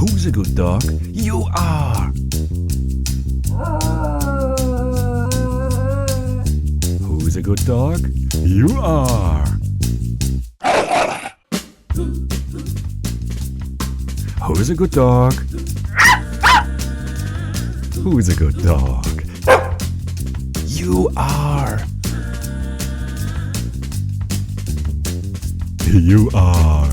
Who's a good dog? You are. Who's a good dog? You are. Who's a good dog? Who's a good dog? You are. You are.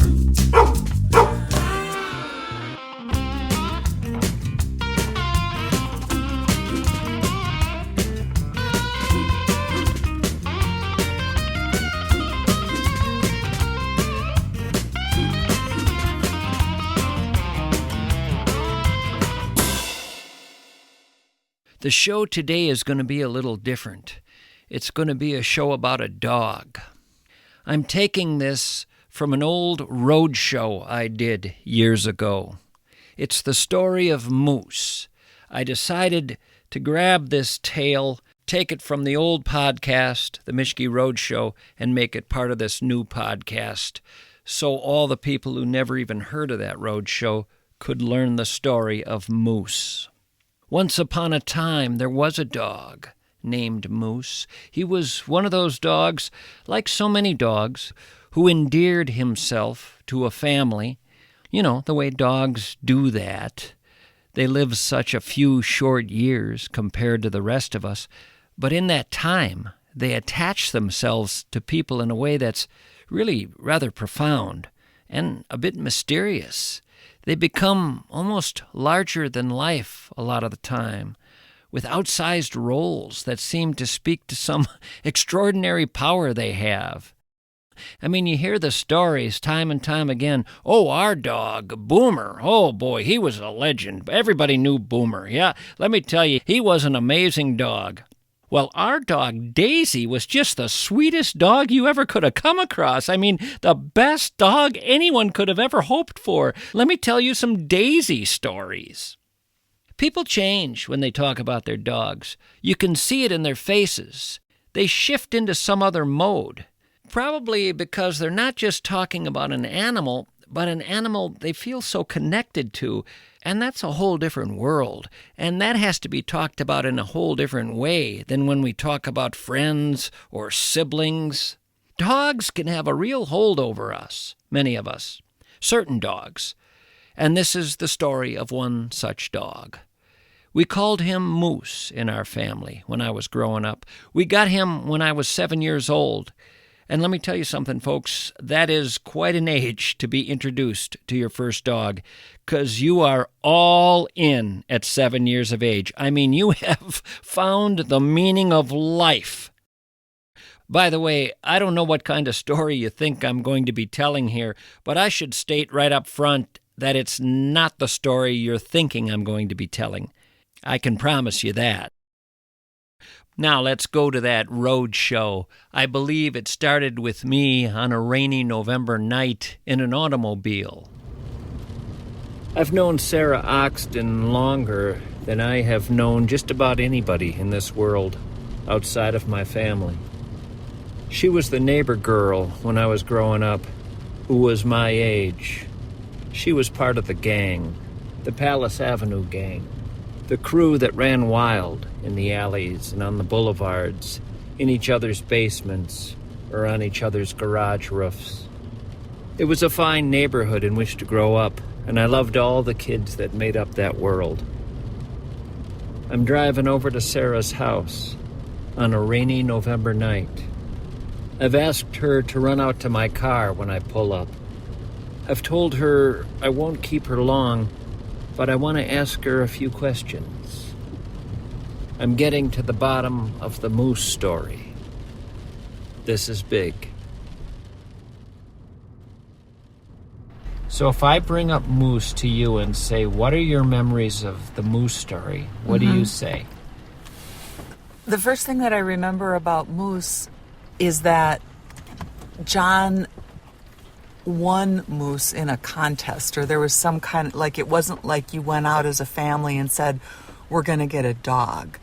The show today is going to be a little different. It's going to be a show about a dog. I'm taking this from an old road show I did years ago. It's the story of Moose. I decided to grab this tale, take it from the old podcast, the Mischke Road Show, and make it part of this new podcast, so all the people who never even heard of that road show could learn the story of Moose. Once upon a time, there was a dog named Moose. He was one of those dogs, like so many dogs, who endeared himself to a family. You know, the way dogs do that. They live such a few short years compared to the rest of us, but in that time, they attach themselves to people in a way that's really rather profound and a bit mysterious. They become almost larger than life a lot of the time, with outsized roles that seem to speak to some extraordinary power they have. I mean, you hear the stories time and time again. Oh, our dog, Boomer. Oh, boy, he was a legend. Everybody knew Boomer. Yeah, let me tell you, he was an amazing dog. Well, our dog, Daisy, was just the sweetest dog you ever could have come across. I mean, the best dog anyone could have ever hoped for. Let me tell you some Daisy stories. People change when they talk about their dogs. You can see it in their faces. They shift into some other mode. Probably because they're not just talking about an animal, but an animal they feel so connected to. And that's a whole different world. And that has to be talked about in a whole different way than when we talk about friends or siblings. Dogs can have a real hold over us, many of us, certain dogs. And this is the story of one such dog. We called him Moose in our family when I was growing up. We got him when I was 7 years old. And let me tell you something, folks, that is quite an age to be introduced to your first dog, because you are all in at 7 years of age. I mean, you have found the meaning of life. By the way, I don't know what kind of story you think I'm going to be telling here, but I should state right up front that it's not the story you're thinking I'm going to be telling. I can promise you that. Now let's go to that road show. I believe it started with me on a rainy November night in an automobile. I've known Sarah Oxton longer than I have known just about anybody in this world outside of my family. She was the neighbor girl when I was growing up who was my age. She was part of the gang, the Palace Avenue gang. The crew that ran wild in the alleys and on the boulevards, in each other's basements, or on each other's garage roofs. It was a fine neighborhood in which to grow up, and I loved all the kids that made up that world. I'm driving over to Sarah's house on a rainy November night. I've asked her to run out to my car when I pull up. I've told her I won't keep her long, but I want to ask her a few questions. I'm getting to the bottom of the Moose story. This is big. So if I bring up Moose to you and say, what are your memories of the Moose story? What do you say? The first thing that I remember about Moose is that John won Moose in a contest, or there was some kind of, like, it wasn't like you went out as a family and said, we're going to get a dog.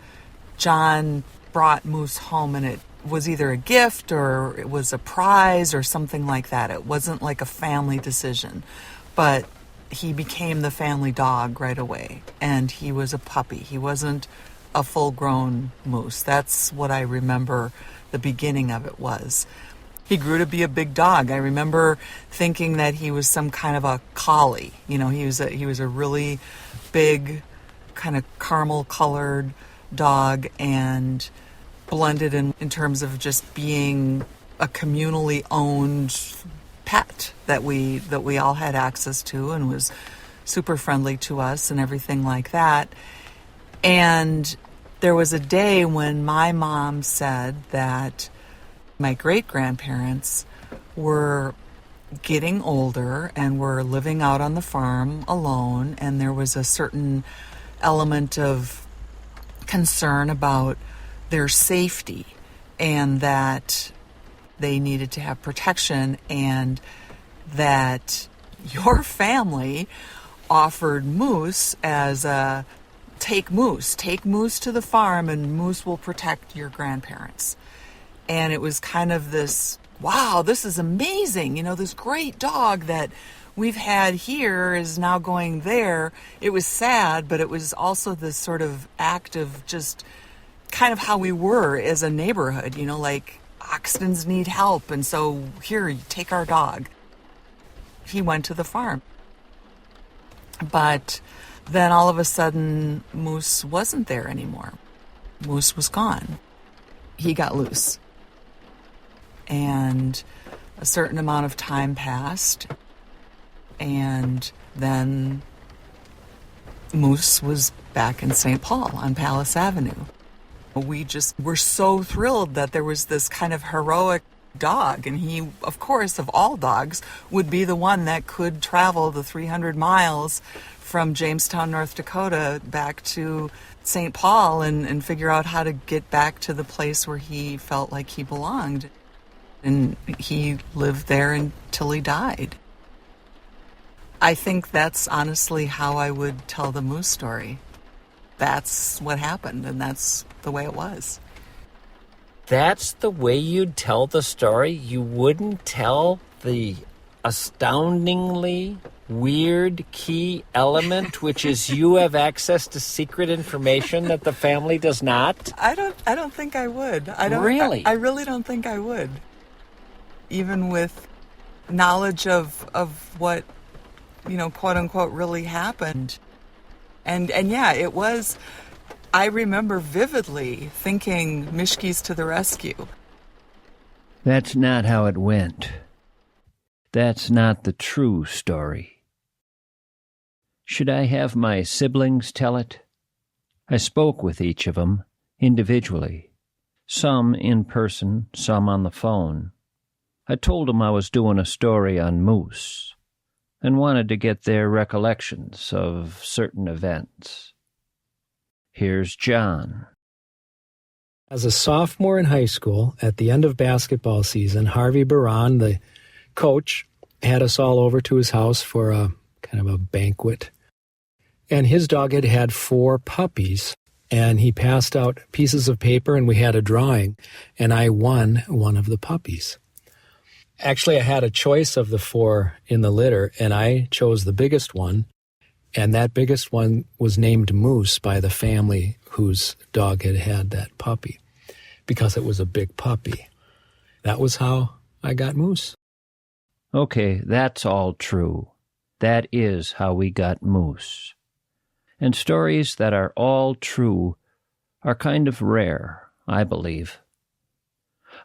John brought Moose home, and it was either a gift or it was a prize or something like that. It wasn't like a family decision. But he became the family dog right away, and he was a puppy. He wasn't a full-grown moose. That's what I remember the beginning of it was. He grew to be a big dog. I remember thinking that he was some kind of a collie. He was a really big, kind of caramel-colored dog, and blended in terms of just being a communally owned pet that we all had access to, and was super friendly to us and everything like that. And there was a day when my mom said that my great-grandparents were getting older and were living out on the farm alone, and there was a certain element of concern about their safety, and that they needed to have protection, and that your family offered Moose as a take Moose to the farm, and Moose will protect your grandparents. And it was kind of this, wow, this is amazing. This great dog that we've had here is now going there. It was sad, but it was also this sort of act of just kind of how we were as a neighborhood, like Oxtons need help, and so here, take our dog. He went to the farm. But then all of a sudden, Moose wasn't there anymore. Moose was gone. He got loose. And a certain amount of time passed, and then Moose was back in St. Paul on Palace Avenue. We just were so thrilled that there was this kind of heroic dog, and he, of course, of all dogs, would be the one that could travel the 300 miles from Jamestown, North Dakota, back to St. Paul and figure out how to get back to the place where he felt like he belonged. And he lived there until he died. I think that's honestly how I would tell the Moose story. That's what happened, and that's the way it was. That's the way you'd tell the story? You wouldn't tell the astoundingly weird key element, which is you have access to secret information that the family does not? I don't think I would. Really? I really don't think I would. Even with knowledge of what, quote unquote, really happened. And yeah, it was, I remember vividly thinking Mishki's to the rescue. That's not how it went. That's not the true story. Should I have my siblings tell it? I spoke with each of them individually, some in person, some on the phone. I told them I was doing a story on Moose and wanted to get their recollections of certain events. Here's John. As a sophomore in high school, at the end of basketball season, Harvey Baran, the coach, had us all over to his house for a kind of a banquet. And his dog had had 4 puppies, and he passed out pieces of paper, and we had a drawing, and I won one of the puppies. Actually, I had a choice of the 4 in the litter, and I chose the biggest one, and that biggest one was named Moose by the family whose dog had had that puppy, because it was a big puppy. That was how I got Moose. Okay, that's all true. That is how we got Moose. And stories that are all true are kind of rare, I believe.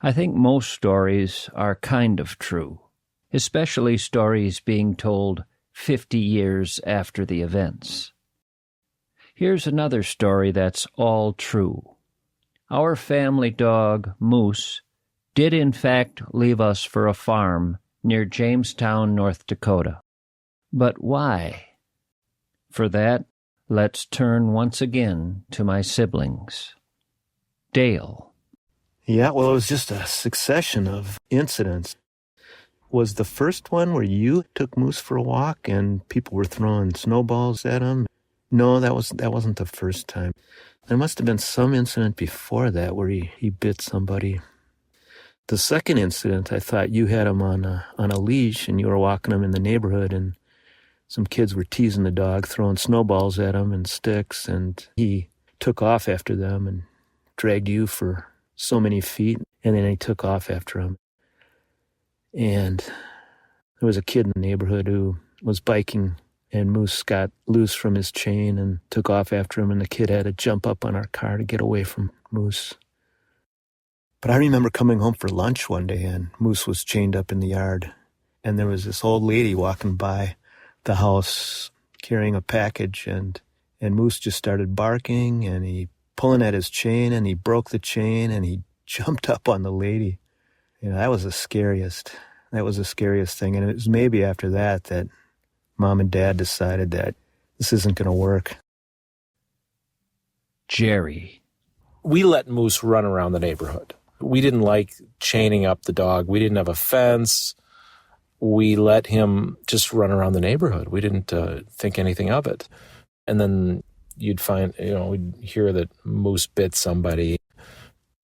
I think most stories are kind of true, especially stories being told 50 years after the events. Here's another story that's all true. Our family dog, Moose, did in fact leave us for a farm near Jamestown, North Dakota. But why? For that, let's turn once again to my siblings. Dale. Yeah, well, it was just a succession of incidents. Was the first one where you took Moose for a walk and people were throwing snowballs at him? No, that wasn't the first time. There must have been some incident before that where he bit somebody. The second incident, I thought you had him on a leash and you were walking him in the neighborhood, and some kids were teasing the dog, throwing snowballs at him and sticks, and he took off after them and dragged you for so many feet, and then he took off after him. And there was a kid in the neighborhood who was biking, and Moose got loose from his chain and took off after him, and the kid had to jump up on our car to get away from Moose. But I remember coming home for lunch one day, and Moose was chained up in the yard, and there was this old lady walking by the house carrying a package, and Moose just started barking, and he pulling at his chain, and he broke the chain, and he jumped up on the lady. That was the scariest. That was the scariest thing, and it was maybe after that Mom and Dad decided that this isn't going to work. Jerry. We let Moose run around the neighborhood. We didn't like chaining up the dog. We didn't have a fence. We let him just run around the neighborhood. We didn't think anything of it. And then you'd find, we'd hear that Moose bit somebody.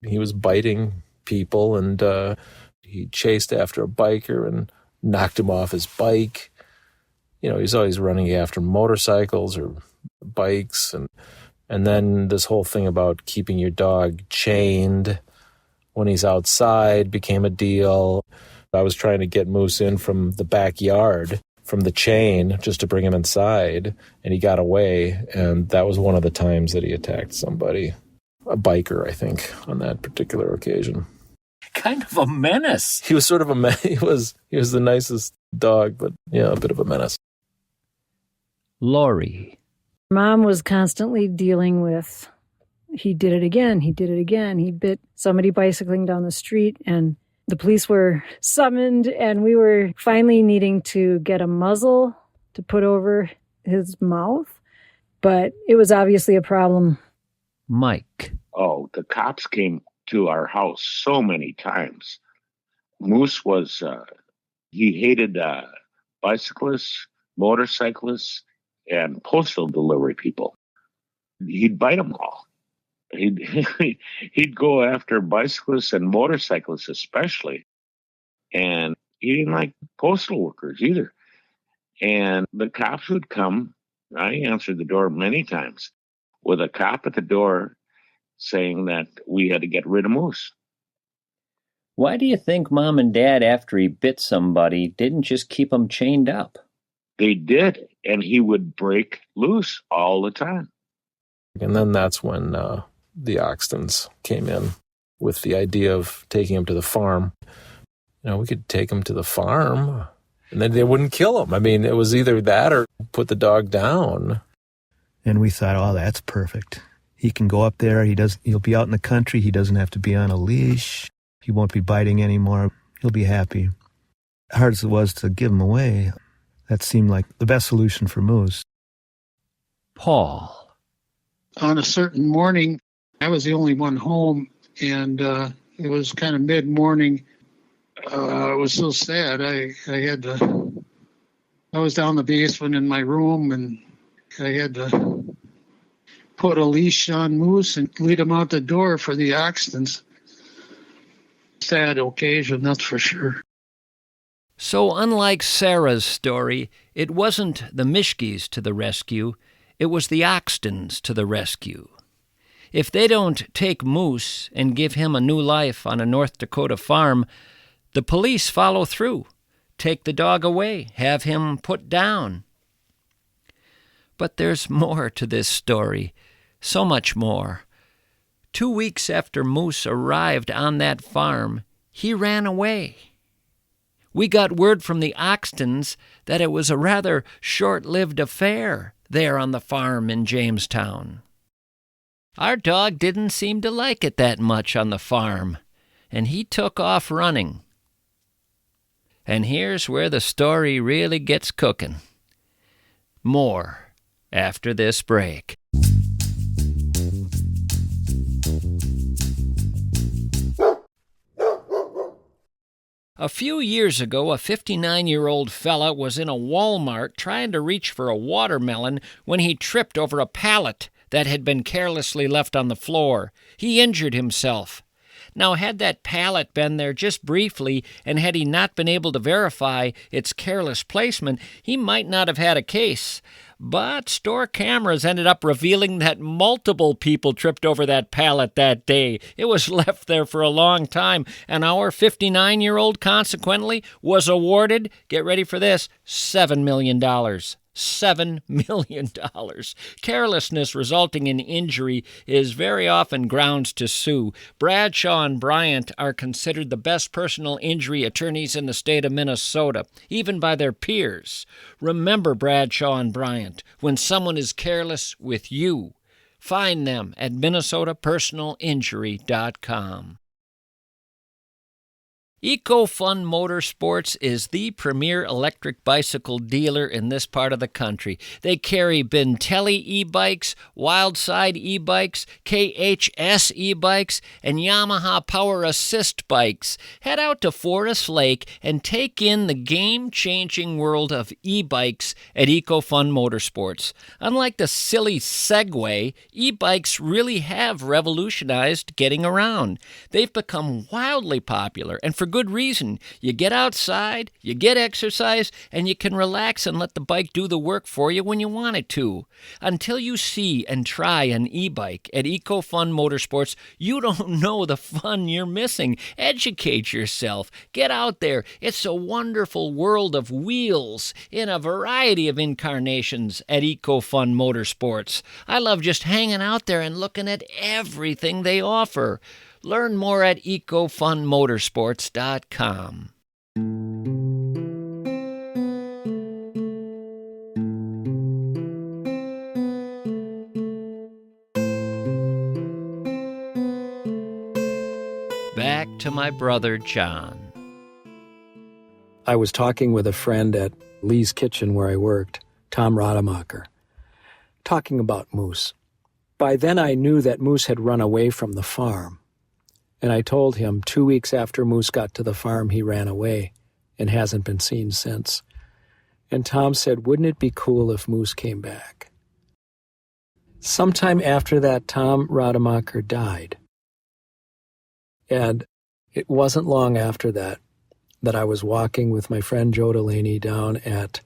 He was biting people, and he chased after a biker and knocked him off his bike. He's always running after motorcycles or bikes. And then this whole thing about keeping your dog chained when he's outside became a deal. I was trying to get Moose in from the backyard, from the chain, just to bring him inside, and he got away, and that was one of the times that he attacked somebody, a biker, I think, on that particular occasion. Kind of a menace. He was sort of he was the nicest dog, but yeah, a bit of a menace. Lori. Mom was constantly dealing with, he did it again, he bit somebody bicycling down the street, and the police were summoned, and we were finally needing to get a muzzle to put over his mouth, but it was obviously a problem. Mike. Oh, the cops came to our house so many times. Moose was, he hated bicyclists, motorcyclists, and postal delivery people. He'd bite them all. He'd go after bicyclists and motorcyclists especially. And he didn't like postal workers either. And the cops would come. I answered the door many times with a cop at the door saying that we had to get rid of Moose. Why do you think Mom and Dad, after he bit somebody, didn't just keep him chained up? They did, and he would break loose all the time. And then that's when the Oxtons came in with the idea of taking him to the farm. We could take him to the farm, and then they wouldn't kill him. I mean, it was either that or put the dog down. And we thought, oh, that's perfect. He can go up there. He'll be out in the country. He doesn't have to be on a leash. He won't be biting anymore. He'll be happy. Hard as it was to give him away, that seemed like the best solution for Moose. Paul. On a certain morning, I was the only one home, and it was kind of mid-morning. It was so sad. I was down the basement in my room, and I had to put a leash on Moose and lead him out the door for the Oxtons. Sad occasion, that's for sure. So unlike Sarah's story, it wasn't the Mischkes to the rescue, it was the Oxtons to the rescue. If they don't take Moose and give him a new life on a North Dakota farm, the police follow through, take the dog away, have him put down. But there's more to this story, so much more. 2 weeks after Moose arrived on that farm, he ran away. We got word from the Oxtons that it was a rather short-lived affair there on the farm in Jamestown. Our dog didn't seem to like it that much on the farm, and he took off running. And here's where the story really gets cooking. More after this break. A few years ago, a 59-year-old fella was in a Walmart trying to reach for a watermelon when he tripped over a pallet that had been carelessly left on the floor. He injured himself. Now, had that pallet been there just briefly, and had he not been able to verify its careless placement, he might not have had a case. But store cameras ended up revealing that multiple people tripped over that pallet that day. It was left there for a long time, and our 59-year-old consequently was awarded, get ready for this, $7 million. $7 million. Carelessness resulting in injury is very often grounds to sue. Bradshaw and Bryant are considered the best personal injury attorneys in the state of Minnesota, even by their peers. Remember Bradshaw and Bryant when someone is careless with you. Find them at minnesotapersonalinjury.com. EcoFun Motorsports is the premier electric bicycle dealer in this part of the country. They carry Bintelli e-bikes, Wildside e-bikes, KHS e-bikes, and Yamaha Power Assist bikes. Head out to Forest Lake and take in the game-changing world of e-bikes at EcoFun Motorsports. Unlike the silly Segway, e-bikes really have revolutionized getting around. They've become wildly popular, and for good reason. You get outside, you get exercise, and you can relax and let the bike do the work for you when you want it to. Until you see and try an e-bike at EcoFun Motorsports, you don't know the fun you're missing. Educate yourself. Get out there. It's a wonderful world of wheels in a variety of incarnations at EcoFun Motorsports. I love just hanging out there and looking at everything they offer. Learn more at ecofunmotorsports.com. Back to my brother John. I was talking with a friend at Lee's Kitchen where I worked, Tom Rademacher, talking about Moose. By then I knew that Moose had run away from the farm. And I told him 2 weeks after Moose got to the farm, he ran away and hasn't been seen since. And Tom said, wouldn't it be cool if Moose came back? Sometime after that, Tom Rademacher died. And it wasn't long after that I was walking with my friend Joe Delaney down at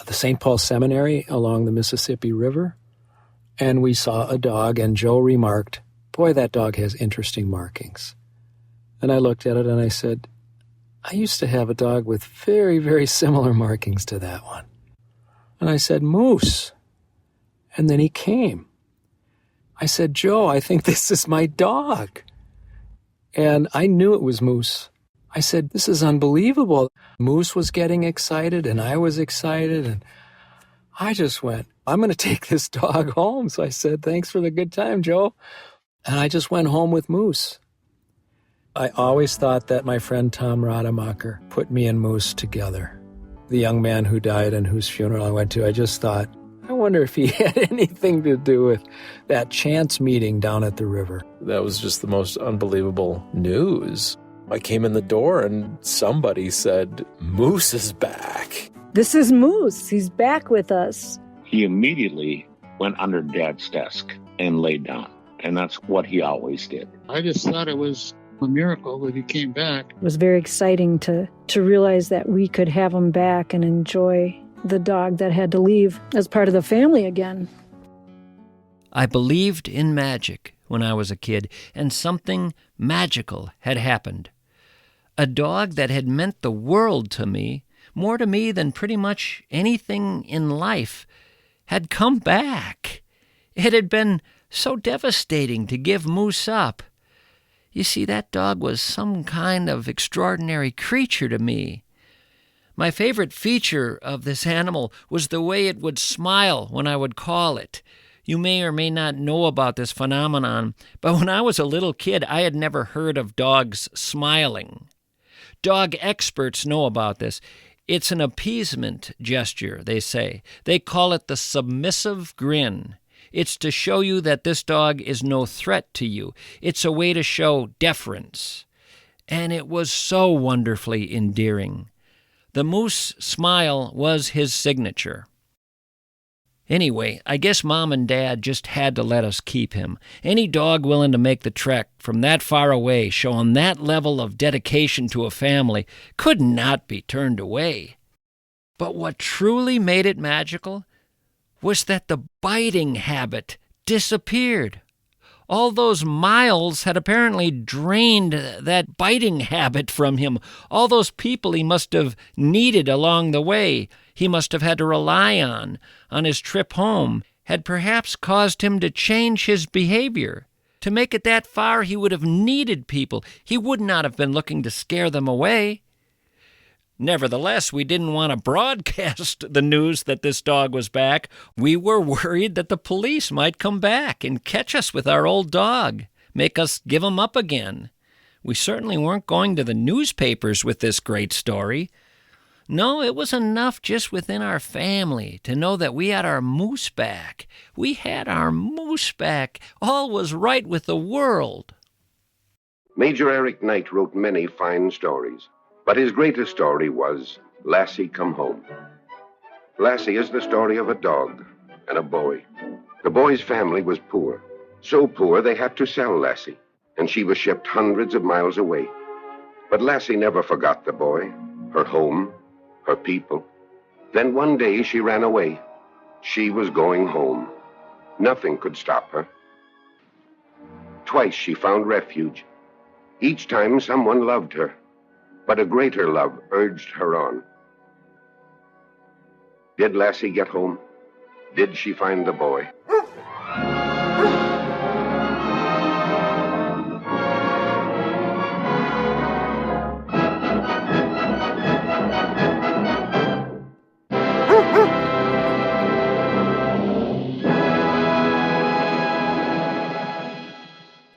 the St. Paul Seminary along the Mississippi River. And we saw a dog, and Joe remarked, boy, that dog has interesting markings. And I looked at it and I said, I used to have a dog with very, very similar markings to that one. And I said, Moose. And then he came. I said, Joe, I think this is my dog. And I knew it was Moose. I said, this is unbelievable. Moose was getting excited and I was excited. And I just went, I'm going to take this dog home. So I said, thanks for the good time, Joe. And I just went home with Moose. I always thought that my friend Tom Rademacher put me and Moose together. The young man who died and whose funeral I went to, I just thought, I wonder if he had anything to do with that chance meeting down at the river. That was just the most unbelievable news. I came in the door and somebody said, Moose is back. This is Moose. He's back with us. He immediately went under Dad's desk and laid down. And that's what he always did. I just thought it was a miracle that he came back. It was very exciting to realize that we could have him back and enjoy the dog that had to leave as part of the family again. I believed in magic when I was a kid, and something magical had happened. A dog that had meant the world to me, more to me than pretty much anything in life, had come back. It had been so devastating to give Moose up. You see, that dog was some kind of extraordinary creature to me. My favorite feature of this animal was the way it would smile when I would call it. You may or may not know about this phenomenon, but when I was a little kid, I had never heard of dogs smiling. Dog experts know about this. It's an appeasement gesture, they say. They call it the submissive grin. It's to show you that this dog is no threat to you. It's a way to show deference. And it was so wonderfully endearing. The Moose smile was his signature. Anyway, I guess Mom and Dad just had to let us keep him. Any dog willing to make the trek from that far away, showing that level of dedication to a family, could not be turned away. But what truly made it magical was that the biting habit disappeared. All those miles had apparently drained that biting habit from him. All those people he must have needed along the way, he must have had to rely on his trip home, had perhaps caused him to change his behavior. To make it that far, he would have needed people. He would not have been looking to scare them away. Nevertheless, we didn't want to broadcast the news that this dog was back. We were worried that the police might come back and catch us with our old dog, make us give him up again. We certainly weren't going to the newspapers with this great story. No, it was enough just within our family to know that we had our Moose back. We had our Moose back. All was right with the world. Major Eric Knight wrote many fine stories. But his greatest story was Lassie Come Home. Lassie is the story of a dog and a boy. The boy's family was poor. So poor they had to sell Lassie, and she was shipped hundreds of miles away. But Lassie never forgot the boy, her home, her people. Then one day she ran away. She was going home. Nothing could stop her. Twice she found refuge. Each time someone loved her. But a greater love urged her on. Did Lassie get home? Did she find the boy?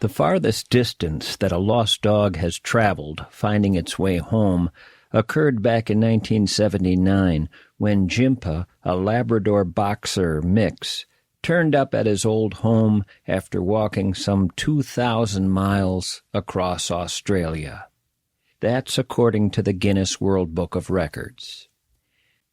The farthest distance that a lost dog has traveled, finding its way home, occurred back in 1979 when Jimpa, a Labrador boxer mix, turned up at his old home after walking some 2,000 miles across Australia. That's according to the Guinness World Book of Records.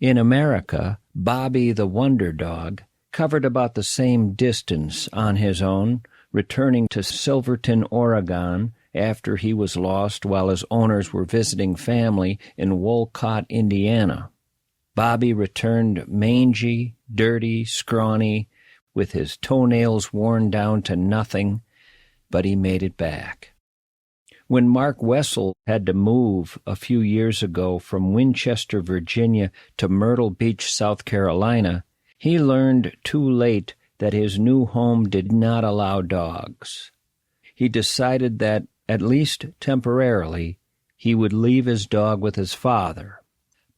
In America, Bobby the Wonder Dog covered about the same distance on his own, returning to Silverton, Oregon, after he was lost while his owners were visiting family in Wolcott, Indiana. Bobby returned mangy, dirty, scrawny, with his toenails worn down to nothing, but he made it back. When Mark Wessel had to move a few years ago from Winchester, Virginia to Myrtle Beach, South Carolina, he learned too late that his new home did not allow dogs. He decided that, at least temporarily, he would leave his dog with his father.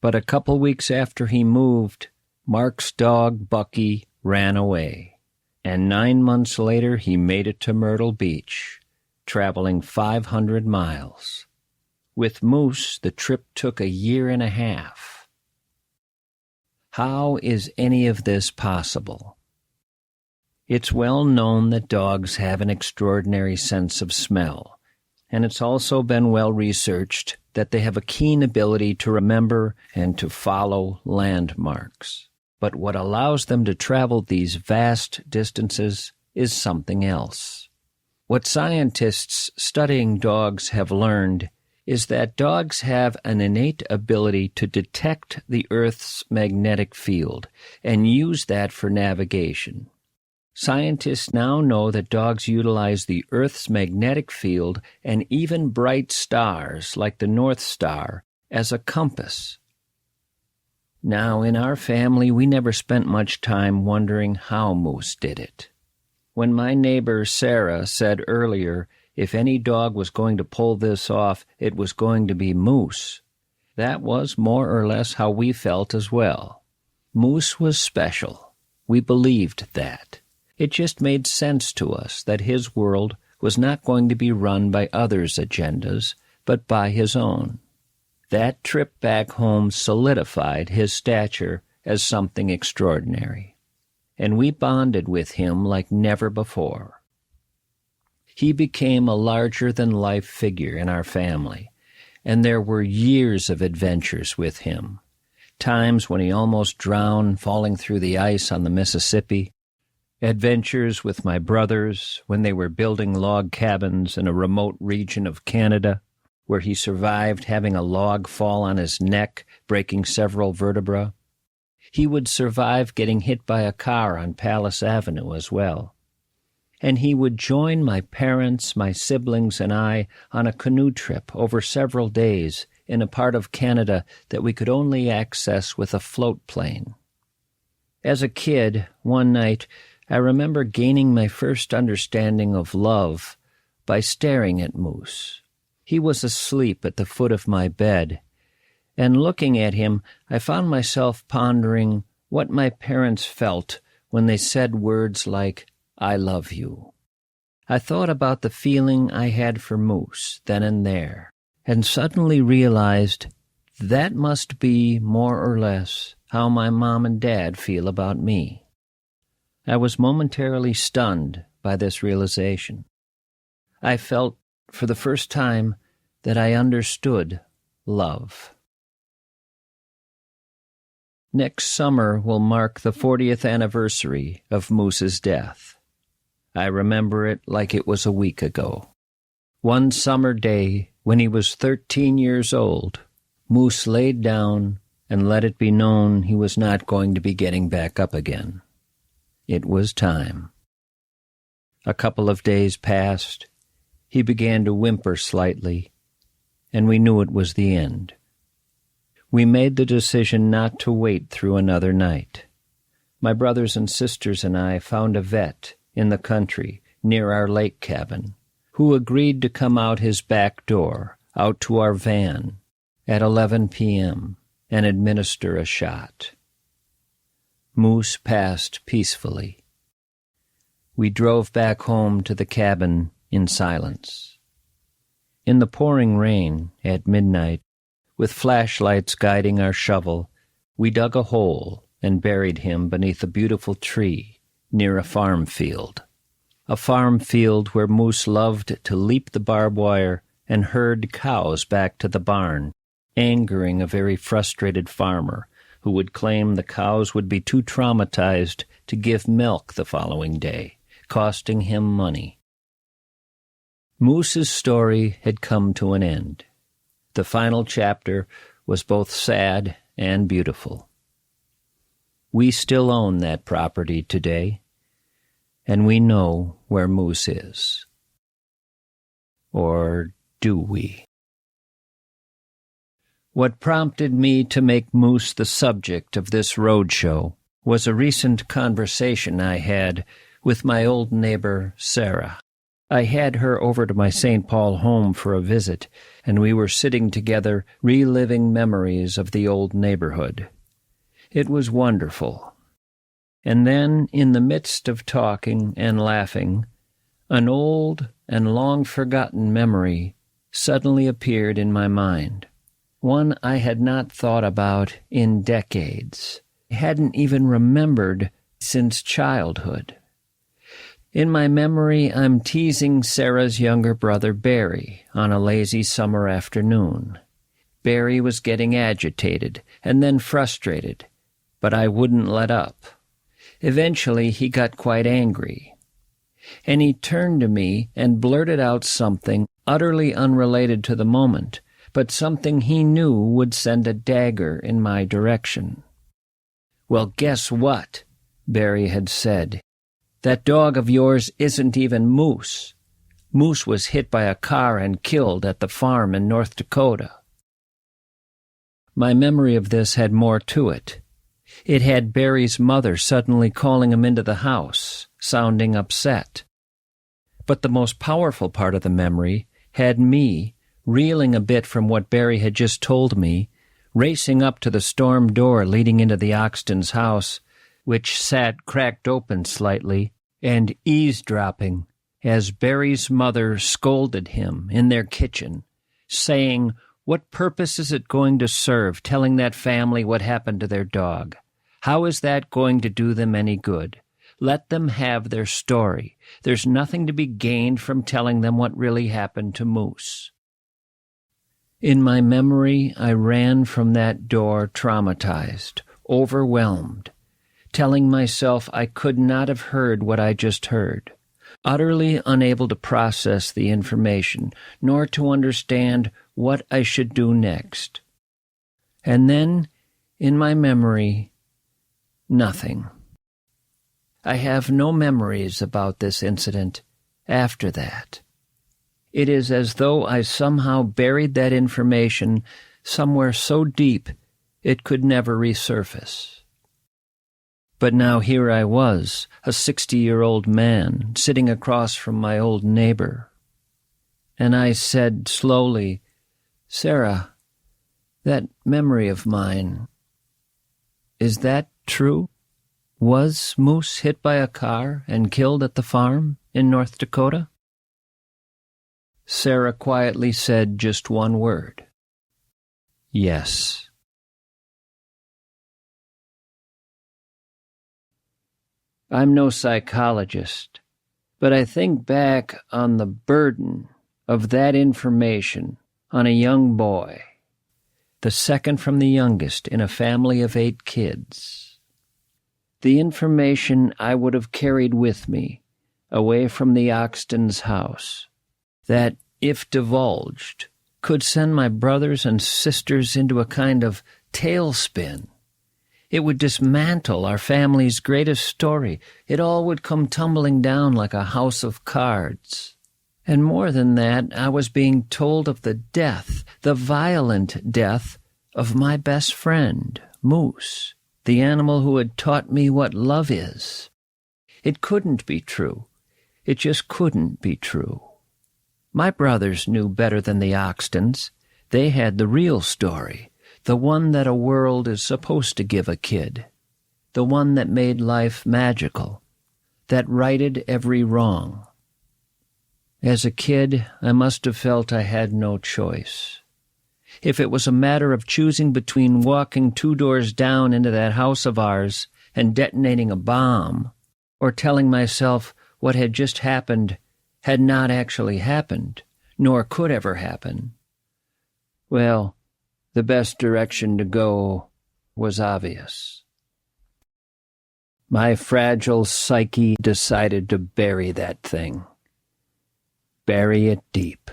But a couple weeks after he moved, Mark's dog, Bucky, ran away. And 9 months later, he made it to Myrtle Beach, traveling 500 miles. With Moose, the trip took 1.5 years. How is any of this possible? It's well known that dogs have an extraordinary sense of smell, and it's also been well researched that they have a keen ability to remember and to follow landmarks. But what allows them to travel these vast distances is something else. What scientists studying dogs have learned is that dogs have an innate ability to detect the Earth's magnetic field and use that for navigation. Scientists now know that dogs utilize the Earth's magnetic field and even bright stars like the North Star as a compass. Now, in our family, we never spent much time wondering how Moose did it. When my neighbor Sarah said earlier, if any dog was going to pull this off, it was going to be Moose, that was more or less how we felt as well. Moose was special. We believed that. It just made sense to us that his world was not going to be run by others' agendas, but by his own. That trip back home solidified his stature as something extraordinary, and we bonded with him like never before. He became a larger-than-life figure in our family, and there were years of adventures with him. times when he almost drowned falling through the ice on the Mississippi, adventures with my brothers when they were building log cabins in a remote region of Canada, where he survived having a log fall on his neck, breaking several vertebrae. He would survive getting hit by a car on Palace Avenue as well. And he would join my parents, my siblings, and I on a canoe trip over several days in a part of Canada that we could only access with a float plane. As a kid, one night, I remember gaining my first understanding of love by staring at Moose. He was asleep at the foot of my bed, and looking at him, I found myself pondering what my parents felt when they said words like, "I love you." I thought about the feeling I had for Moose then and there, and suddenly realized that must be more or less how my mom and dad feel about me. I was momentarily stunned by this realization. I felt, for the first time, that I understood love. Next summer will mark the 40th anniversary of Moose's death. I remember it like it was a week ago. One summer day, when he was 13 years old, Moose laid down and let it be known he was not going to be getting back up again. It was time. A couple of days passed. He began to whimper slightly, and we knew it was the end. We made the decision not to wait through another night. My brothers and sisters and I found a vet in the country near our lake cabin who agreed to come out his back door, out to our van, at 11 p.m. and administer a shot. Moose passed peacefully. We drove back home to the cabin in silence. In the pouring rain, at midnight, with flashlights guiding our shovel, we dug a hole and buried him beneath a beautiful tree near a farm field where Moose loved to leap the barbed wire and herd cows back to the barn, angering a very frustrated farmer who would claim the cows would be too traumatized to give milk the following day, costing him money. Moose's story had come to an end. The final chapter was both sad and beautiful. We still own that property today, and we know where Moose is. Or do we? What prompted me to make Moose the subject of this roadshow was a recent conversation I had with my old neighbor, Sarah. I had her over to my St. Paul home for a visit, and we were sitting together reliving memories of the old neighborhood. It was wonderful. And then, in the midst of talking and laughing, an old and long-forgotten memory suddenly appeared in my mind. One I had not thought about in decades, hadn't even remembered since childhood. In my memory, I'm teasing Sarah's younger brother, Barry, on a lazy summer afternoon. Barry was getting agitated and then frustrated, but I wouldn't let up. Eventually, he got quite angry, and he turned to me and blurted out something utterly unrelated to the moment, but something he knew would send a dagger in my direction. "Well, guess what?" Barry had said. "That dog of yours isn't even Moose. Moose was hit by a car and killed at the farm in North Dakota." My memory of this had more to it. It had Barry's mother suddenly calling him into the house, sounding upset. But the most powerful part of the memory had me, reeling a bit from what Barry had just told me, racing up to the storm door leading into the Oxton's house, which sat cracked open slightly, and eavesdropping as Barry's mother scolded him in their kitchen, saying, "What purpose is it going to serve telling that family what happened to their dog? How is that going to do them any good? Let them have their story. There's nothing to be gained from telling them what really happened to Moose." In my memory, I ran from that door traumatized, overwhelmed, telling myself I could not have heard what I just heard, utterly unable to process the information, nor to understand what I should do next. And then, in my memory, nothing. I have no memories about this incident after that. It is as though I somehow buried that information somewhere so deep it could never resurface. But now here I was, a 60-year-old man, sitting across from my old neighbor. And I said slowly, "Sarah, that memory of mine, is that true? Was Moose hit by a car and killed at the farm in North Dakota?" Sarah quietly said just one word. "Yes." I'm no psychologist, but I think back on the burden of that information on a young boy, the second from the youngest in a family of 8 kids. The information I would have carried with me away from the Oxton's house, that, if divulged, could send my brothers and sisters into a kind of tailspin. It would dismantle our family's greatest story. It all would come tumbling down like a house of cards. And more than that, I was being told of the death, the violent death, of my best friend, Moose, the animal who had taught me what love is. It couldn't be true. It just couldn't be true. My brothers knew better than the Oxtons. They had the real story, the one that a world is supposed to give a kid, the one that made life magical, that righted every wrong. As a kid, I must have felt I had no choice. If it was a matter of choosing between walking 2 doors down into that house of ours and detonating a bomb, or telling myself what had just happened had not actually happened, nor could ever happen, well, the best direction to go was obvious. My fragile psyche decided to bury that thing. Bury it deep.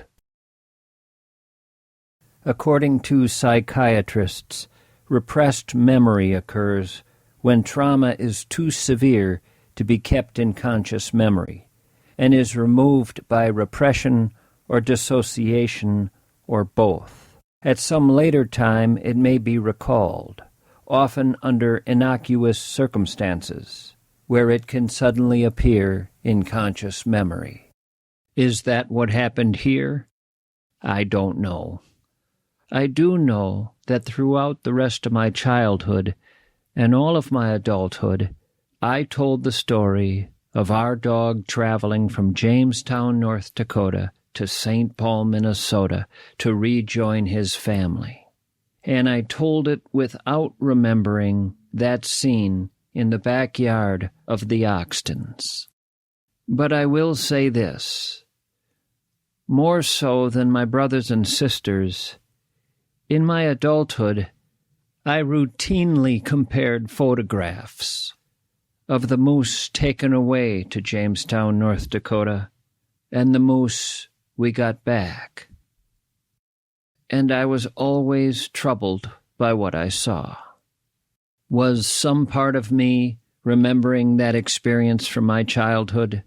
According to psychiatrists, repressed memory occurs when trauma is too severe to be kept in conscious memory, and is removed by repression or dissociation or both. At some later time it may be recalled, often under innocuous circumstances, where it can suddenly appear in conscious memory. Is that what happened here? I don't know. I do know that throughout the rest of my childhood and all of my adulthood, I told the story of our dog traveling from Jamestown, North Dakota, to St. Paul, Minnesota, to rejoin his family. And I told it without remembering that scene in the backyard of the Oxtons. But I will say this, more so than my brothers and sisters, in my adulthood, I routinely compared photographs of the moose taken away to Jamestown, North Dakota, and the moose we got back. And I was always troubled by what I saw. Was some part of me remembering that experience from my childhood?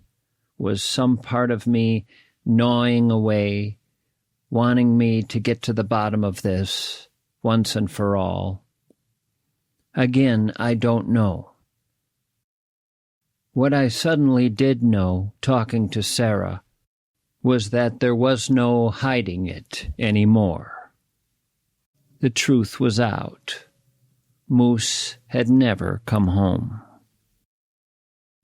Was some part of me gnawing away, wanting me to get to the bottom of this once and for all? Again, I don't know. What I suddenly did know, talking to Sarah, was that there was no hiding it anymore. The truth was out. Moose had never come home.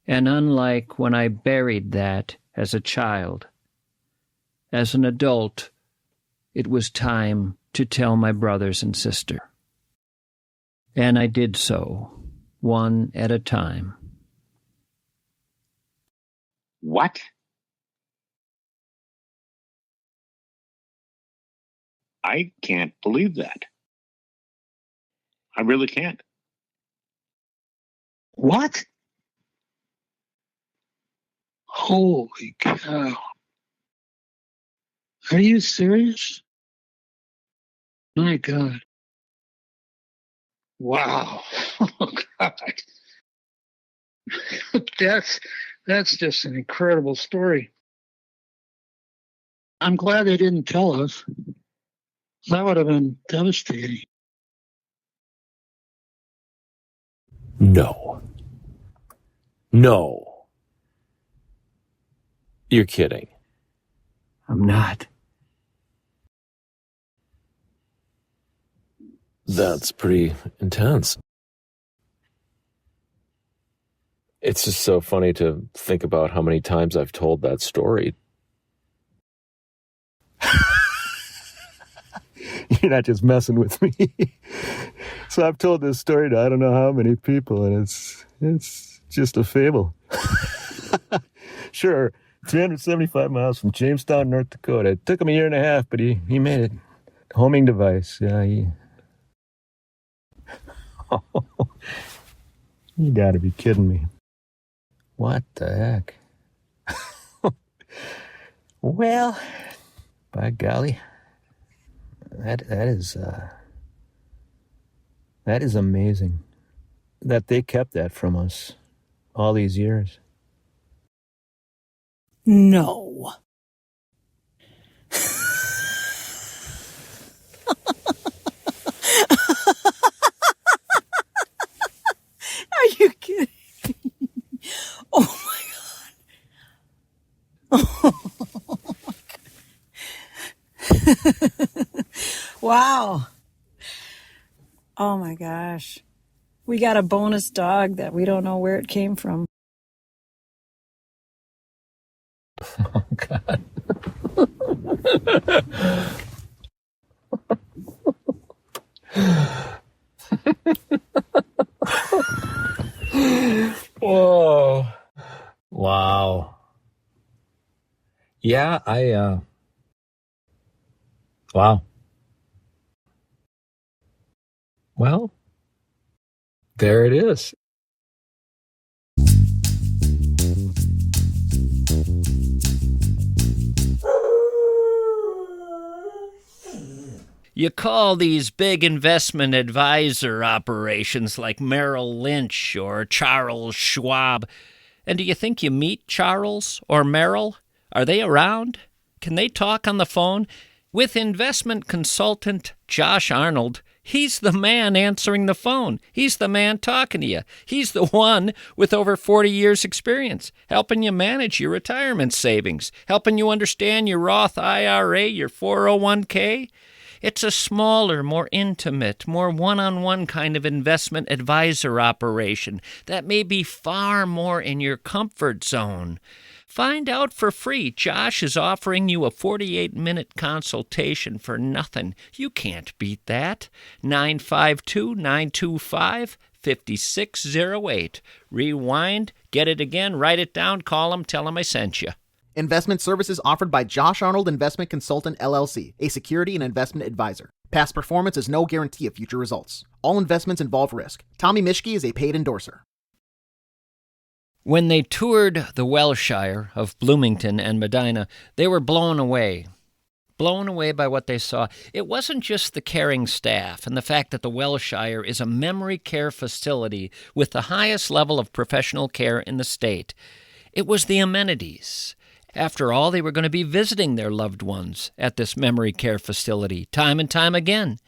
And unlike when I buried that as a child, as an adult, it was time to tell my brothers and sister. And I did so, one at a time. What? I can't believe that. I really can't. What? Holy cow. Are you serious? My God. Wow. Oh, God. That's just an incredible story. I'm glad they didn't tell us. That would have been devastating. No. No. You're kidding. I'm not. That's pretty intense. It's just so funny to think about how many times I've told that story. You're not just messing with me. So I've told this story to I don't know how many people, and it's just a fable. Sure, 375 miles from Jamestown, North Dakota. It took him a year and a half, but he made it. Homing device. Yeah, You gotta be kidding me. What the heck? Well, by golly, that is amazing that they kept that from us all these years. No. Are you kidding? Oh my God. Oh my God. Wow. Oh my gosh. We got a bonus dog that we don't know where it came from. Oh, God. Whoa. Wow. Yeah, wow. Well, there it is. You call these big investment advisor operations like Merrill Lynch or Charles Schwab, and do you think you meet Charles or Merrill? Are they around? Can they talk on the phone? With investment consultant Josh Arnold, he's the man answering the phone. He's the man talking to you. He's the one with over 40 years' experience, helping you manage your retirement savings, helping you understand your Roth IRA, your 401k. It's a smaller, more intimate, more one-on-one kind of investment advisor operation that may be far more in your comfort zone. Find out for free. Josh is offering you a 48-minute consultation for nothing. You can't beat that. 952-925-5608. Rewind, get it again, write it down, call him, tell him I sent you. Investment services offered by Josh Arnold Investment Consultant, LLC, a security and investment advisor. Past performance is no guarantee of future results. All investments involve risk. Tommy Mischke is a paid endorser. When they toured the Welshire of Bloomington and Medina, they were blown away by what they saw. It wasn't just the caring staff and the fact that the Welshire is a memory care facility with the highest level of professional care in the state. It was the amenities. After all, they were going to be visiting their loved ones at this memory care facility time and time again.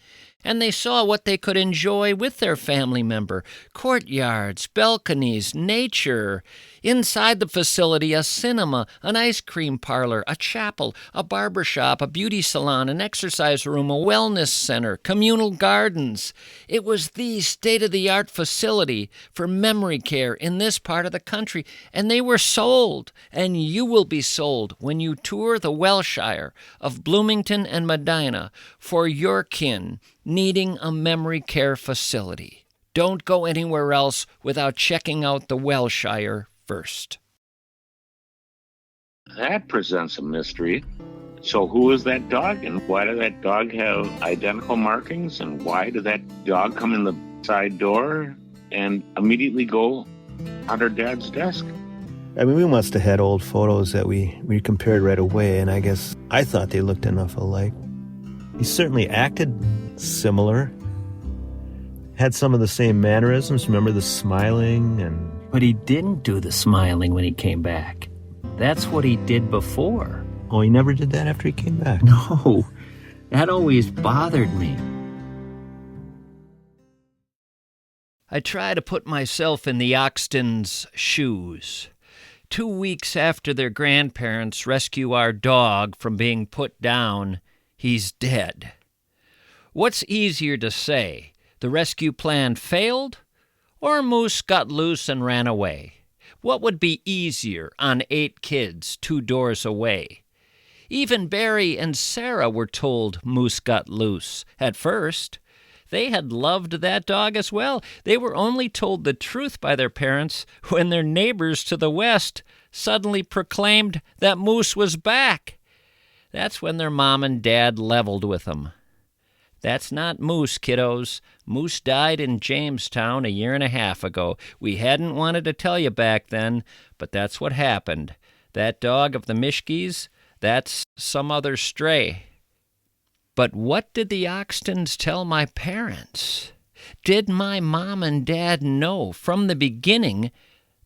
And they saw what they could enjoy with their family member. Courtyards, balconies, nature. Inside the facility, a cinema, an ice cream parlor, a chapel, a barber shop, a beauty salon, an exercise room, a wellness center, communal gardens. It was the state-of-the-art facility for memory care in this part of the country. And they were sold, and you will be sold when you tour the Welshire of Bloomington and Medina for your kin needing a memory care facility. Don't go anywhere else without checking out the Welshire first. That presents a mystery. So who was that dog, and why did that dog have identical markings, and why did that dog come in the side door and immediately go on her dad's desk? I mean, we must have had old photos that we compared right away, and I guess I thought they looked enough alike. He certainly acted similar, had some of the same mannerisms. Remember the smiling and... But he didn't do the smiling when he came back. That's what he did before. Oh, he never did that after he came back? No, that always bothered me. I try to put myself in the Oxtons' shoes. 2 weeks after their grandparents rescue our dog from being put down, he's dead. What's easier to say? The rescue plan failed, or Moose got loose and ran away? What would be easier on 8 kids 2 doors away? Even Barry and Sarah were told Moose got loose at first. They had loved that dog as well. They were only told the truth by their parents when their neighbors to the west suddenly proclaimed that Moose was back. That's when their mom and dad leveled with them. That's not Moose, kiddos. Moose died in Jamestown a 1.5 years ago. We hadn't wanted to tell you back then, but that's what happened. That dog of the Mishkes, that's some other stray. But what did the Oxtons tell my parents? Did my mom and dad know from the beginning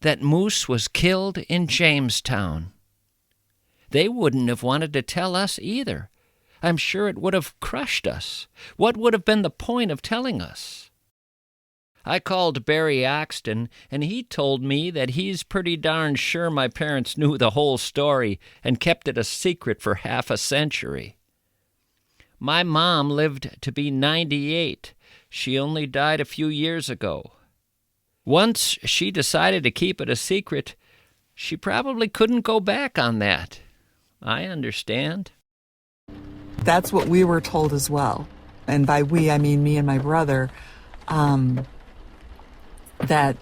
that Moose was killed in Jamestown? They wouldn't have wanted to tell us either. I'm sure it would have crushed us. What would have been the point of telling us? I called Barry Oxton, and he told me that he's pretty darn sure my parents knew the whole story and kept it a secret for half a century. My mom lived to be 98. She only died a few years ago. Once she decided to keep it a secret, she probably couldn't go back on that. I understand. That's what we were told as well. And by we, I mean me and my brother, that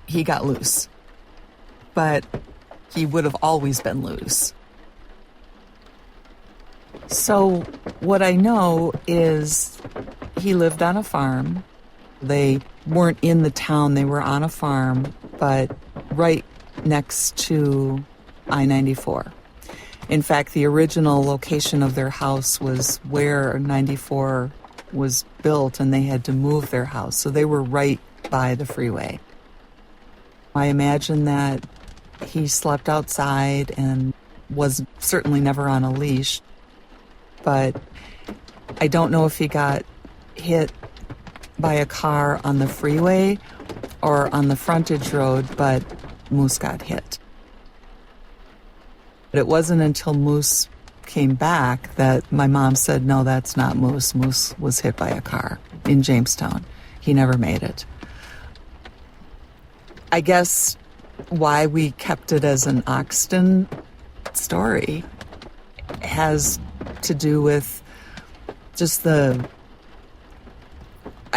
he got loose. But he would have always been loose. So what I know is he lived on a farm. They weren't in the town, they were on a farm, but right next to I-94. In fact, the original location of their house was where 94 was built, and they had to move their house. So they were right by the freeway. I imagine that he slept outside and was certainly never on a leash. But I don't know if he got hit by a car on the freeway or on the frontage road, but Moose got hit. But it wasn't until Moose came back that my mom said, no, that's not Moose. Moose was hit by a car in Jamestown. He never made it. I guess why we kept it as an Oxton story has to do with just I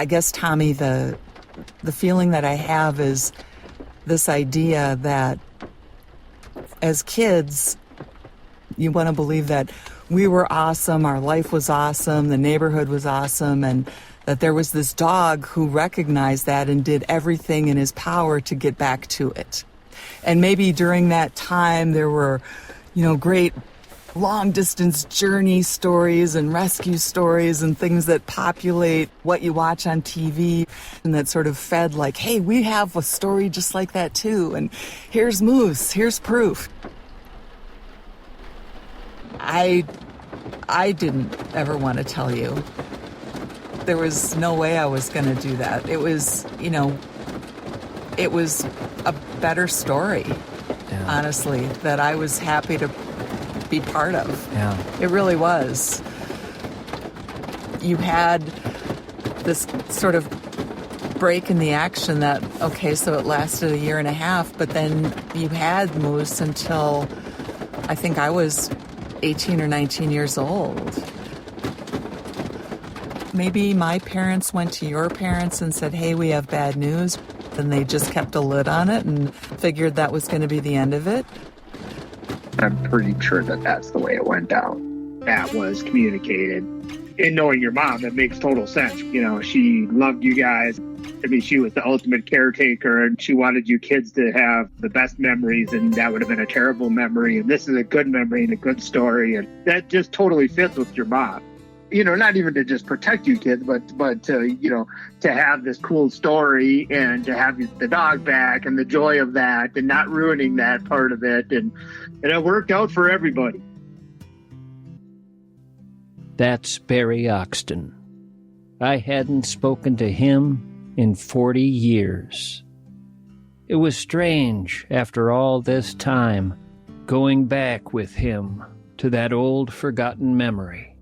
guess, Tommy, the feeling that I have is this idea that as kids, you want to believe that we were awesome, our life was awesome, the neighborhood was awesome, and that there was this dog who recognized that and did everything in his power to get back to it. And maybe during that time there were, great long-distance journey stories and rescue stories and things that populate what you watch on TV and that sort of fed like, hey, we have a story just like that too, and here's Moose, here's proof. I didn't ever want to tell you. There was no way I was going to do that. It was, it was a better story, honestly, that I was happy to be part of. Yeah. It really was. You had this sort of break in the action that, okay, so it lasted 1.5 years, but then you had Moose until I think I was 18 or 19 years old. Maybe my parents went to your parents and said, hey, we have bad news, and they just kept a lid on it and figured that was going to be the end of it. I'm pretty sure that that's the way it went down. that was communicated. And knowing your mom, that makes total sense. You know, she loved you guys. I mean, she was the ultimate caretaker, and she wanted you kids to have the best memories, and that would have been a terrible memory. And this is a good memory and a good story. And that just totally fits with your mom. You know, not even to just protect you kids, but to, you know, to have this cool story and to have the dog back and the joy of that and not ruining that part of it. And it worked out for everybody. That's Barry Oxton. I hadn't spoken to him in 40 years. It was strange, after all this time, going back with him to that old forgotten memory,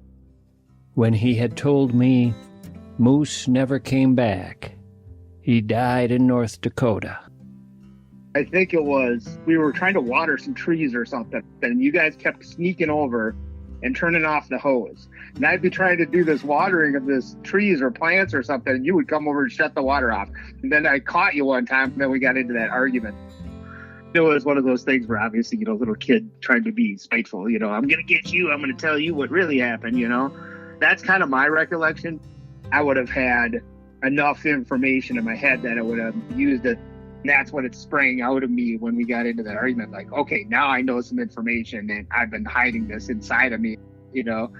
when he had told me Moose never came back. He died in North Dakota. I think it was, we were trying to water some trees or something, and you guys kept sneaking over and turning off the hose. And I'd be trying to do this watering of this trees or plants or something, and you would come over and shut the water off. And then I caught you one time, and then we got into that argument. It was one of those things where obviously, you know, little kid trying to be spiteful, you know, I'm going to get you, I'm going to tell you what really happened, you know. That's kind of my recollection. I would have had enough information in my head that I would have used it. And that's when it sprang out of me when we got into that argument. Like, okay, now I know some information and I've been hiding this inside of me. You know,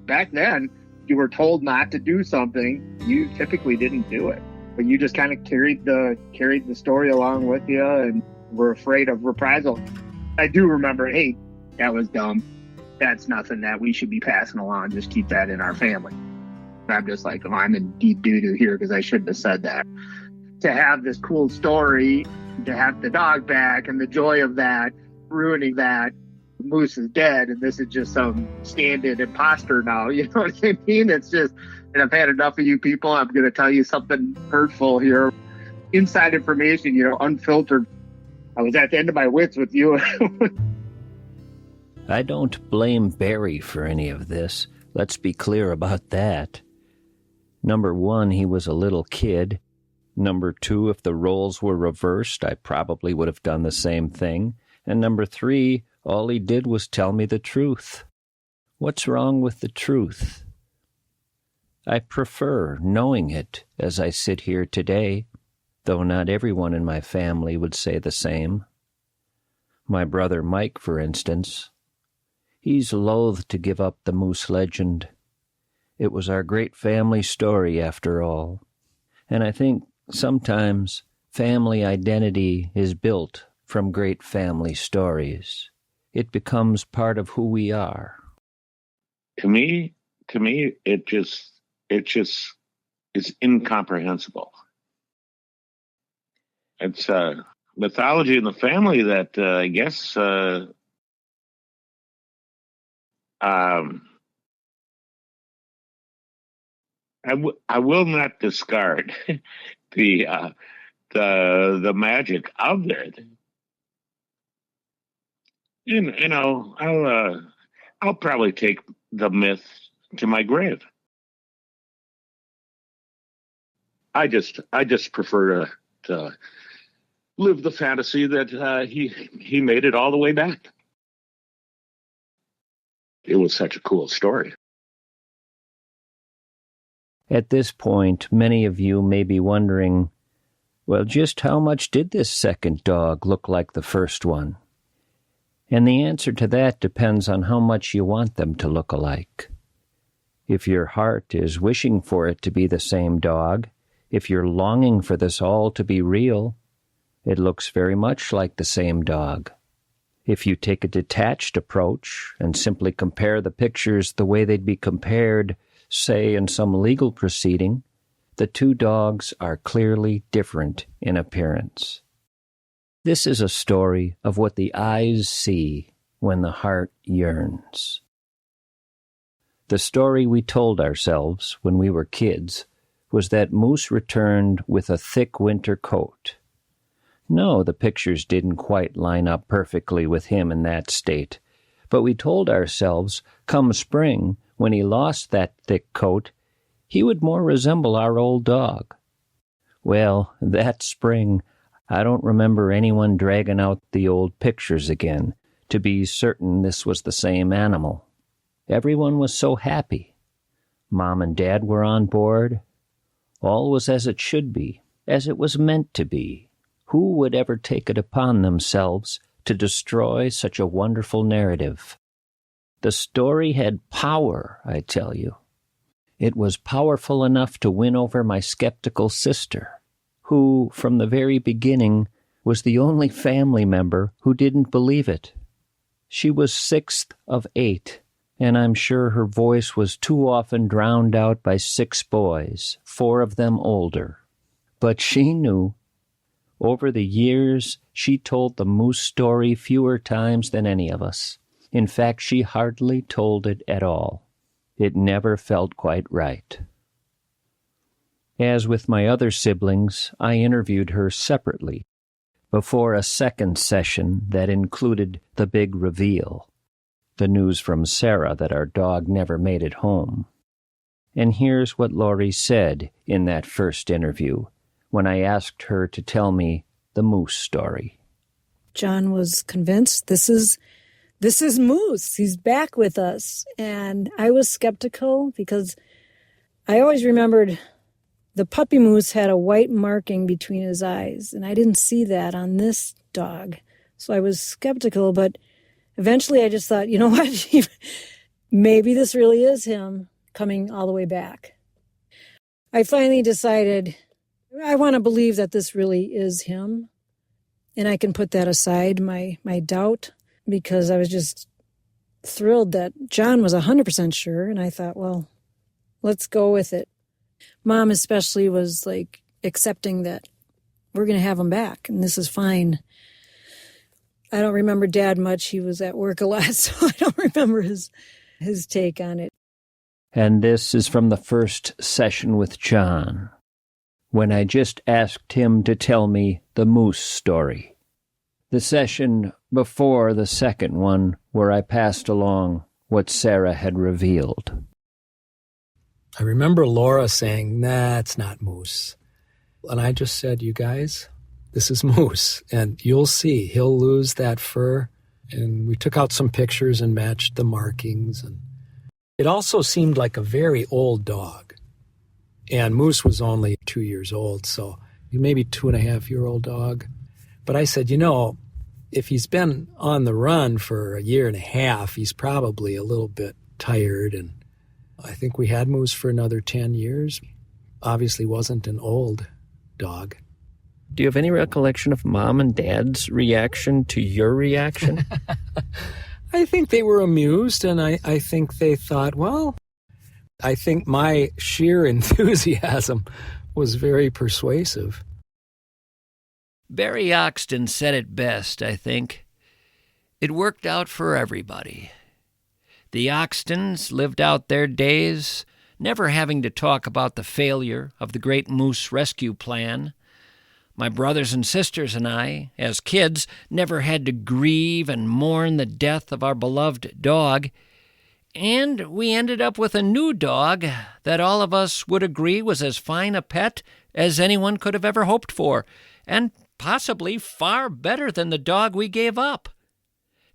back then you were told not to do something. You typically didn't do it, but you just kind of carried the story along with you and were afraid of reprisal. I do remember, hey, that was dumb. That's nothing that we should be passing along. Just keep that in our family. I'm just like, I'm in deep doo-doo here because I shouldn't have said that. To have this cool story, to have the dog back and the joy of that, ruining that, Moose is dead and this is just some stand-in imposter now. You know what I mean? It's just, and I've had enough of you people. I'm going to tell you something hurtful here. Inside information, you know, unfiltered. I was at the end of my wits with you. I don't blame Barry for any of this. Let's be clear about that. Number one, he was a little kid. Number two, if the roles were reversed, I probably would have done the same thing. And number three, all he did was tell me the truth. What's wrong with the truth? I prefer knowing it as I sit here today, though not everyone in my family would say the same. My brother Mike, for instance, he's loath to give up the Moose legend. It was our great family story, after all. And I think sometimes family identity is built from great family stories. It becomes part of who we are. To me, it just is incomprehensible. It's mythology in the family that I guess I will not discard the magic of it. You know, I'll probably take the myth to my grave. I just prefer to live the fantasy that he made it all the way back. It was such a cool story. At this point, many of you may be wondering, well, just how much did this second dog look like the first one? And the answer to that depends on how much you want them to look alike. If your heart is wishing for it to be the same dog, if you're longing for this all to be real, it looks very much like the same dog. If you take a detached approach and simply compare the pictures the way they'd be compared, say, in some legal proceeding, the two dogs are clearly different in appearance. This is a story of what the eyes see when the heart yearns. The story we told ourselves when we were kids was that Moose returned with a thick winter coat. No, the pictures didn't quite line up perfectly with him in that state, but we told ourselves, come spring, when he lost that thick coat, he would more resemble our old dog. Well, that spring, I don't remember anyone dragging out the old pictures again to be certain this was the same animal. Everyone was so happy. Mom and Dad were on board. All was as it should be, as it was meant to be. Who would ever take it upon themselves to destroy such a wonderful narrative? The story had power, I tell you. It was powerful enough to win over my skeptical sister, who, from the very beginning, was the only family member who didn't believe it. She was 6th of 8, and I'm sure her voice was too often drowned out by 6 boys, 4 of them older. But she knew. Over the years, she told the moose story fewer times than any of us. In fact, she hardly told it at all. It never felt quite right. As with my other siblings, I interviewed her separately before a second session that included the big reveal, the news from Sarah that our dog never made it home. And here's what Lori said in that first interview when I asked her to tell me the moose story. John was convinced this is Moose. He's back with us. And I was skeptical because I always remembered the puppy moose had a white marking between his eyes, and I didn't see that on this dog. So I was skeptical, but eventually I just thought, you know what? Maybe this really is him coming all the way back. I finally decided I want to believe that this really is him, and I can put that aside, my doubt, because I was just thrilled that John was 100% sure, and I thought, well, let's go with it. Mom especially was like accepting that we're going to have him back, and this is fine. I don't remember Dad much. He was at work a lot, so I don't remember his take on it. And this is from the first session with John, when I just asked him to tell me the moose story. The session before the second one, where I passed along what Sarah had revealed. I remember Laura saying, "Nah, it's not Moose." And I just said, "You guys, this is Moose, and you'll see, he'll lose that fur." And we took out some pictures and matched the markings. And it also seemed like a very old dog. And Moose was only 2 years old, so maybe 2.5-year-old dog. But I said, if he's been on the run for 1.5 years, he's probably a little bit tired. And I think we had Moose for another 10 years. Obviously wasn't an old dog. Do you have any recollection of Mom and Dad's reaction to your reaction? I think they were amused, and I think they thought, well, I think my sheer enthusiasm was very persuasive. Barry Oxton said it best, I think. It worked out for everybody. The Oxtons lived out their days never having to talk about the failure of the Great Moose Rescue Plan. My brothers and sisters and I, as kids, never had to grieve and mourn the death of our beloved dog. And we ended up with a new dog that all of us would agree was as fine a pet as anyone could have ever hoped for, and possibly far better than the dog we gave up.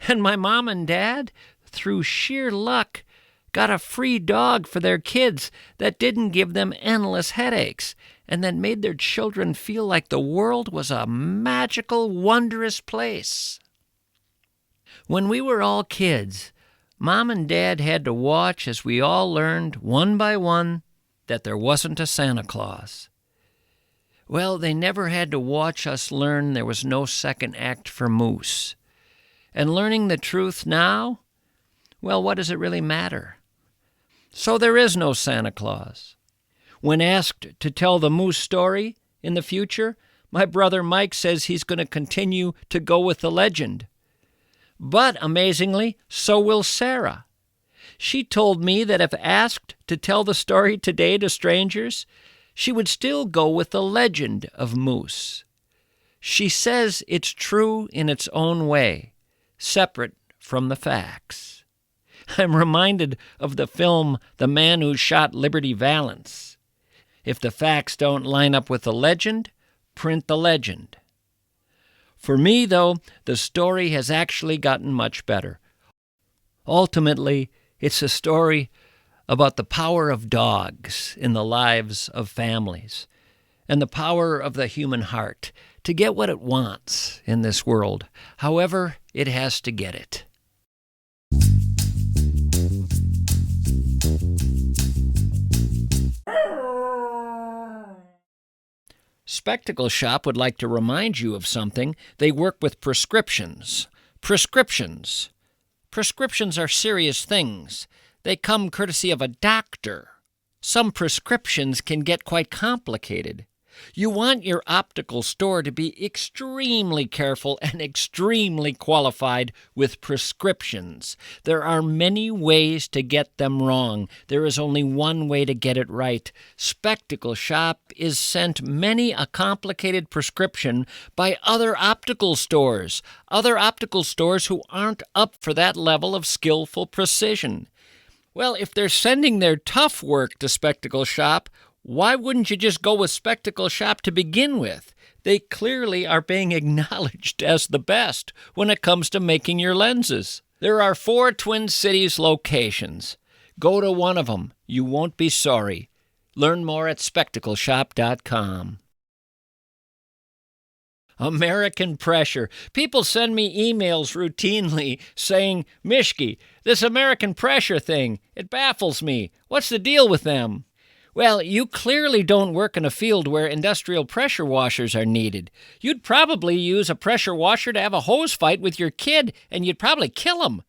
And my mom and dad, through sheer luck, got a free dog for their kids that didn't give them endless headaches and that made their children feel like the world was a magical, wondrous place. When we were all kids, Mom and Dad had to watch as we all learned, one by one, that there wasn't a Santa Claus. Well, they never had to watch us learn there was no second act for Moose. And learning the truth now, well, what does it really matter? So there is no Santa Claus. When asked to tell the Moose story in the future, my brother Mike says he's going to continue to go with the legend. But, amazingly, so will Sarah. She told me that if asked to tell the story today to strangers, she would still go with the legend of Moose. She says it's true in its own way, separate from the facts. I'm reminded of the film The Man Who Shot Liberty Valance. If the facts don't line up with the legend, print the legend. For me, though, the story has actually gotten much better. Ultimately, It's a story about the power of dogs in the lives of families and the power of the human heart to get what it wants in this world, however it has to get it. Spectacle Shop would like to remind you of something. They work with prescriptions. Prescriptions are serious things. They come courtesy of a doctor. Some prescriptions can get quite complicated. You want your optical store to be extremely careful and extremely qualified with prescriptions. There are many ways to get them wrong. There is only one way to get it right. Spectacle Shop is sent many a complicated prescription by other optical stores who aren't up for that level of skillful precision. Well, if they're sending their tough work to Spectacle Shop, why wouldn't you just go with Spectacle Shop to begin with? They clearly are being acknowledged as the best when it comes to making your lenses. There are 4 Twin Cities locations. Go to one of them. You won't be sorry. Learn more at spectacleshop.com. American Pressure. People send me emails routinely saying, Mishke, this American Pressure thing, it baffles me. What's the deal with them? Well, you clearly don't work in a field where industrial pressure washers are needed. You'd probably use a pressure washer to have a hose fight with your kid, and you'd probably kill him.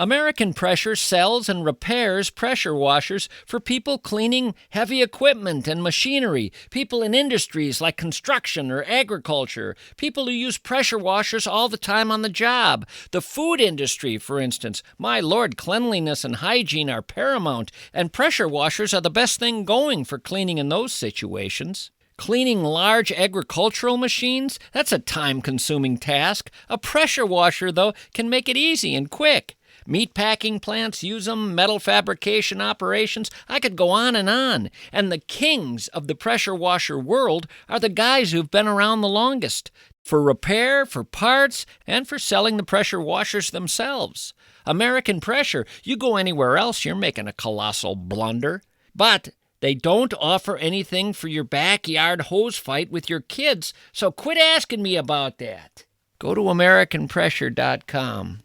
American Pressure sells and repairs pressure washers for people cleaning heavy equipment and machinery, people in industries like construction or agriculture, people who use pressure washers all the time on the job. The food industry, for instance. My Lord, cleanliness and hygiene are paramount, and pressure washers are the best thing going for cleaning in those situations. Cleaning large agricultural machines? That's a time-consuming task. A pressure washer, though, can make it easy and quick. Meatpacking plants use them, metal fabrication operations. I could go on. And the kings of the pressure washer world are the guys who've been around the longest, for repair, for parts, and for selling the pressure washers themselves. American Pressure, you go anywhere else, you're making a colossal blunder. But they don't offer anything for your backyard hose fight with your kids, so quit asking me about that. Go to AmericanPressure.com.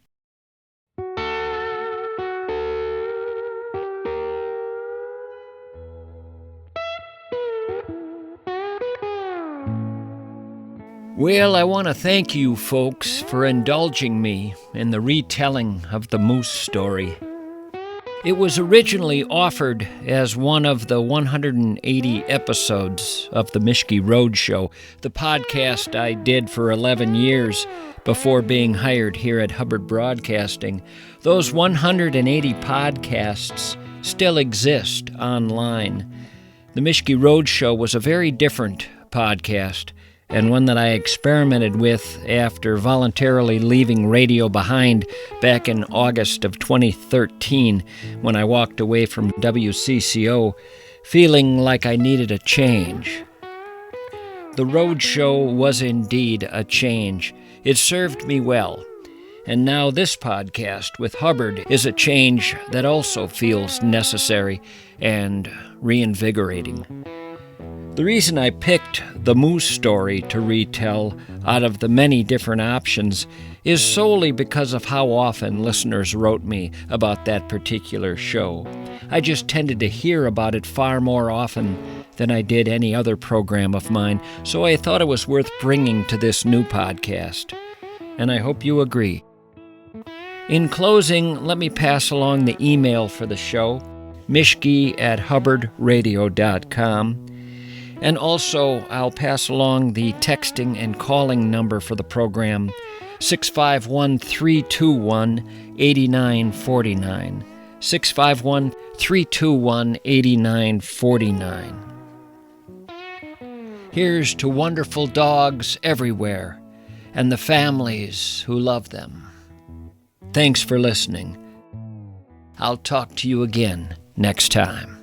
Well, I want to thank you folks for indulging me in the retelling of the moose story. It was originally offered as one of the 180 episodes of the Mishke Road Show, the podcast I did for 11 years before being hired here at Hubbard Broadcasting. Those 180 podcasts still exist online. The Mishke Road Show was a very different podcast, and one that I experimented with after voluntarily leaving radio behind back in August of 2013 when I walked away from WCCO, feeling like I needed a change. The road show was indeed a change. It served me well. And now this podcast with Hubbard is a change that also feels necessary and reinvigorating. The reason I picked the moose story to retell out of the many different options is solely because of how often listeners wrote me about that particular show. I just tended to hear about it far more often than I did any other program of mine, so I thought it was worth bringing to this new podcast. And I hope you agree. In closing, let me pass along the email for the show, mishke@hubbardradio.com. And also, I'll pass along the texting and calling number for the program, 651-321-8949. 651-321-8949. Here's to wonderful dogs everywhere and the families who love them. Thanks for listening. I'll talk to you again next time.